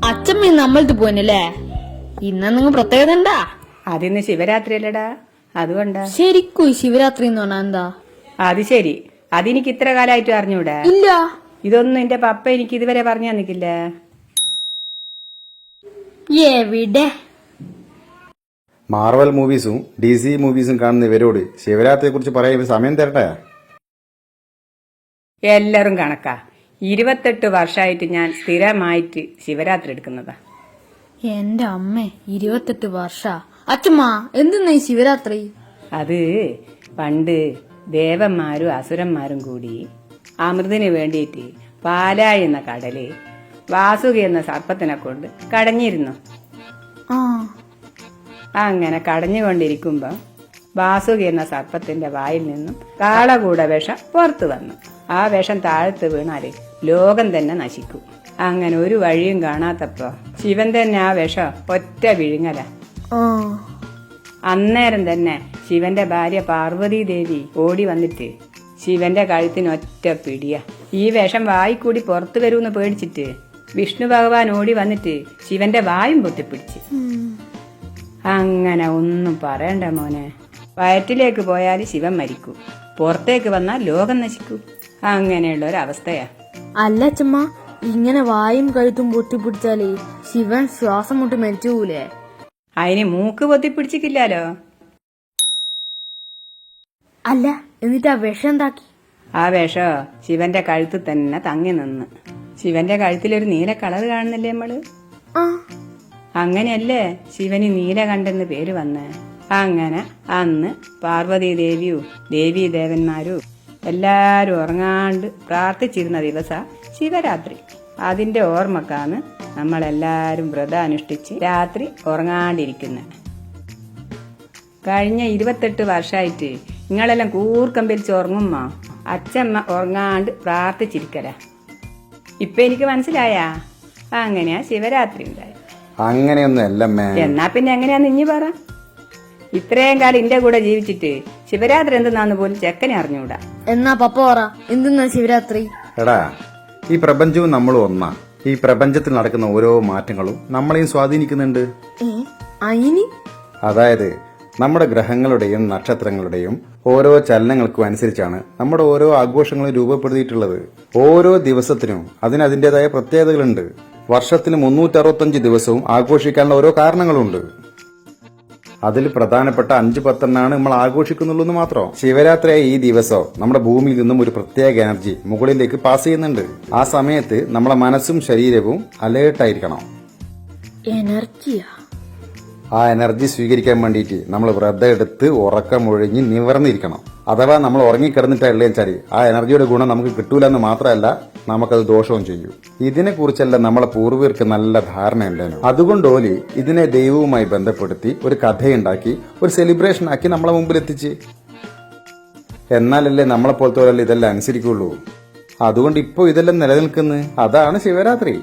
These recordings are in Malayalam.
അച്ഛമ്മ നമ്മളത് പോയിനല്ലേ? ഇന്നെന്തെങ്കിലും പ്രത്യേകത ഉണ്ടാ? അതിന്ന് ശിവരാത്രി അല്ലടാ, അതുകൊണ്ടാ. ശരിക്കും ശിവരാത്രി എന്ന് പറഞ്ഞാ എന്താ? അത് ശരി, അതെനിക്ക് ഇത്ര കാലമായിട്ട് അറിഞ്ഞൂടാ. ഇല്ല. ഇതൊന്നും എന്റെ പപ്പ എനിക്ക് ഇതുവരെ പറഞ്ഞു തന്നിക്കില്ല. എവിടെ? മാർവൽ മൂവീസും DC മൂവീസും കാണുന്ന ഇവരോട് ശിവരാത്രിയെ കുറിച്ച് പറയാൻ സമയം തരട്ടെ? എല്ലാരും കണക്കാ. 28 വർഷമായിട്ട് ഞാൻ സ്ഥിരമായിട്ട് ശിവരാത്രി എടുക്കുന്നതാ. എന്റെ അമ്മ 28 വർഷ. അച്ഛമ്മ എന്തെന്നാ ഈ ശിവരാത്രി? അത് പണ്ട് ദേവന്മാരും അസുരന്മാരും കൂടി അമൃതിന് വേണ്ടിയിട്ട് പാലായി എന്ന കടല് വാസുകി എന്ന സർപ്പത്തിനെ കൊണ്ട് കടഞ്ഞിരുന്നു. അങ്ങനെ കടഞ്ഞുകൊണ്ടിരിക്കുമ്പോ വാസുകി എന്ന സർപ്പത്തിന്റെ വായിൽ നിന്നും കാളകൂട വിഷം പുറത്തു വന്നു. ആ വിഷം താഴത്ത് വീണാല് ലോകം തന്നെ നശിക്കും. അങ്ങനെ ഒരു വഴിയും കാണാത്തപ്പോ ശിവൻ തന്നെ ആ വിഷം ഒറ്റ വിഴുങ്ങല. അന്നേരം തന്നെ ശിവന്റെ ഭാര്യ പാർവതി ദേവി ഓടി വന്നിട്ട് ശിവന്റെ കഴുത്തിന് ഒറ്റ പിടിയ. ഈ വിഷം വായിക്കൂടി പുറത്തു വരൂന്ന് പേടിച്ചിട്ട് വിഷ്ണു ഭഗവാൻ ഓടി വന്നിട്ട് ശിവന്റെ വായും പൊത്തിപ്പിടിച്ച്. അങ്ങനെ ഒന്നും പറയണ്ട മോനെ. വയറ്റിലേക്ക് പോയാൽ ശിവൻ മരിക്കൂ, പുറത്തേക്ക് വന്നാൽ ലോകം നശിക്കൂ. അങ്ങനെയുള്ള ഒരവസ്ഥയാ. അല്ല അച്ഛമ്മ, ഇങ്ങനെ വായും കഴുത്തും പൊത്തിപ്പിടിച്ചാലേ ശിവൻ ശ്വാസം മുട്ടി മരിച്ചു പോലേ? അതിന് മൂക്ക് പൊത്തിപ്പിടിച്ചിട്ടില്ലാലോ. അല്ല, എന്നിട്ട് ആ വിഷം എന്താക്കി? ആ വിഷം ശിവന്റെ കഴുത്ത് തന്നെ തങ്ങി നിന്ന്. ശിവന്റെ കഴുത്തിലൊരു നീല കളർ കാണുന്നില്ലേ നമ്മള്? അങ്ങനെയല്ലേ ശിവന് നീലകണ്ഠെന്ന് പേര് വന്നേ. അങ്ങനെ അന്ന് പാർവതി ദേവിയും ദേവീ ദേവന്മാരും എല്ലാരും ഉറങ്ങാണ്ട് പ്രാർത്ഥിച്ചിരുന്ന ദിവസ ശിവരാത്രി. അതിന്റെ ഓർമ്മക്കാണ് നമ്മളെല്ലാരും വ്രതം അനുഷ്ഠിച്ച് രാത്രി ഉറങ്ങാണ്ടിരിക്കുന്നത്. കഴിഞ്ഞ 28 വർഷമായിട്ട് നിങ്ങളെല്ലാം കൂർക്കമ്പിൽ ഉറങ്ങുമ്പോ അച്ഛമ്മ ഉറങ്ങാണ്ട് പ്രാർത്ഥിച്ചിരിക്കല. ഇപ്പൊ എനിക്ക് മനസ്സിലായാ അങ്ങനെയാ ശിവരാത്രി ഉണ്ടായത്. അങ്ങനെയൊന്നും അല്ലമ്മേ. എന്നാ പിന്നെ എങ്ങനെയാന്ന് ഇഞ്ഞി പറ. ഇത്രയും കാലം എന്റെ കൂടെ ജീവിച്ചിട്ട് ശിവരാത്രി എന്തെന്നാന്ന് പോലും ചെക്കനെ അറിഞ്ഞൂടാ. എന്നാ പപ്പ പറ, എന്തെന്നാ ശിവരാത്രി? എടാ, ഈ പ്രപഞ്ചവും നമ്മളും ഒന്നാ. ഈ പ്രപഞ്ചത്തിൽ നടക്കുന്ന ഓരോ മാറ്റങ്ങളും നമ്മളെയും സ്വാധീനിക്കുന്നുണ്ട്. അതായത് നമ്മുടെ ഗ്രഹങ്ങളുടെയും നക്ഷത്രങ്ങളുടെയും ഓരോ ചലനങ്ങൾക്കും അനുസരിച്ചാണ് നമ്മുടെ ഓരോ ആഘോഷങ്ങളും രൂപപ്പെടുത്തിയിട്ടുള്ളത്. ഓരോ ദിവസത്തിനും അതിനതിന്റേതായ പ്രത്യേകതകളുണ്ട്. വർഷത്തിൽ 365 ദിവസവും ആഘോഷിക്കാനുള്ള ഓരോ കാരണങ്ങളുണ്ട്. അതിൽ പ്രധാനപ്പെട്ട 5-10 നമ്മൾ ആഘോഷിക്കുന്നുള്ളൂ മാത്രം. ശിവരാത്രിയായ ഈ ദിവസം നമ്മുടെ ഭൂമിയിൽ നിന്നും ഒരു പ്രത്യേക എനർജി മുകളിലേക്ക് പാസ് ചെയ്യുന്നുണ്ട്. ആ സമയത്ത് നമ്മളെ മനസ്സും ശരീരവും അലേർട്ടായിരിക്കണം. എനർജിയാ? ആ എനർജി സ്വീകരിക്കാൻ വേണ്ടിയിട്ട് നമ്മൾ വ്രതം എടുത്ത് ഉറക്കമൊഴിഞ്ഞ് നിവർന്നിരിക്കണം. അഥവാ നമ്മൾ ഉറങ്ങിക്കിടന്നിട്ടല്ലേ വെച്ചാൽ ആ എനർജിയുടെ ഗുണം നമുക്ക് കിട്ടൂലെന്ന് മാത്രമല്ല, നമുക്കത് ദോഷവും ചെയ്യും. ഇതിനെ കുറിച്ചെല്ലാം നമ്മളെ പൂർവികർക്ക് നല്ല ധാരണ ഉണ്ടായിരുന്നു. അതുകൊണ്ട് ഓലി ഇതിനെ ദൈവവുമായി ബന്ധപ്പെടുത്തി ഒരു കഥയുണ്ടാക്കി ഒരു സെലിബ്രേഷൻ ആക്കി നമ്മളെ മുമ്പിൽ എത്തിച്ച്. എന്നാലല്ലേ നമ്മളെപ്പോലത്തെ ഇതെല്ലാം അനുസരിക്കുള്ളൂ. അതുകൊണ്ട് ഇപ്പോ ഇതെല്ലാം നിലനിൽക്കുന്നത്. അതാണ് ശിവരാത്രി.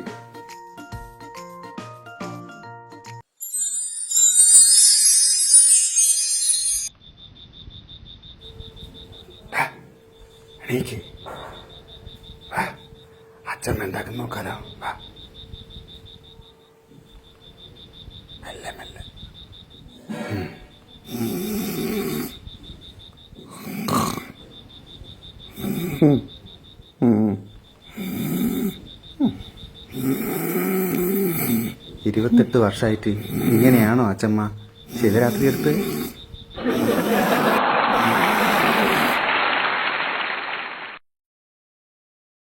അച്ഛമ്മ ഉണ്ടാക്കുന്ന നോക്കാലോ. മെല്ലെ മെല്ലെ. ഇരുപത്തെട്ട് വർഷമായിട്ട് ഇങ്ങനെയാണോ അച്ഛമ്മ ശിവരാത്രി എടുത്ത്?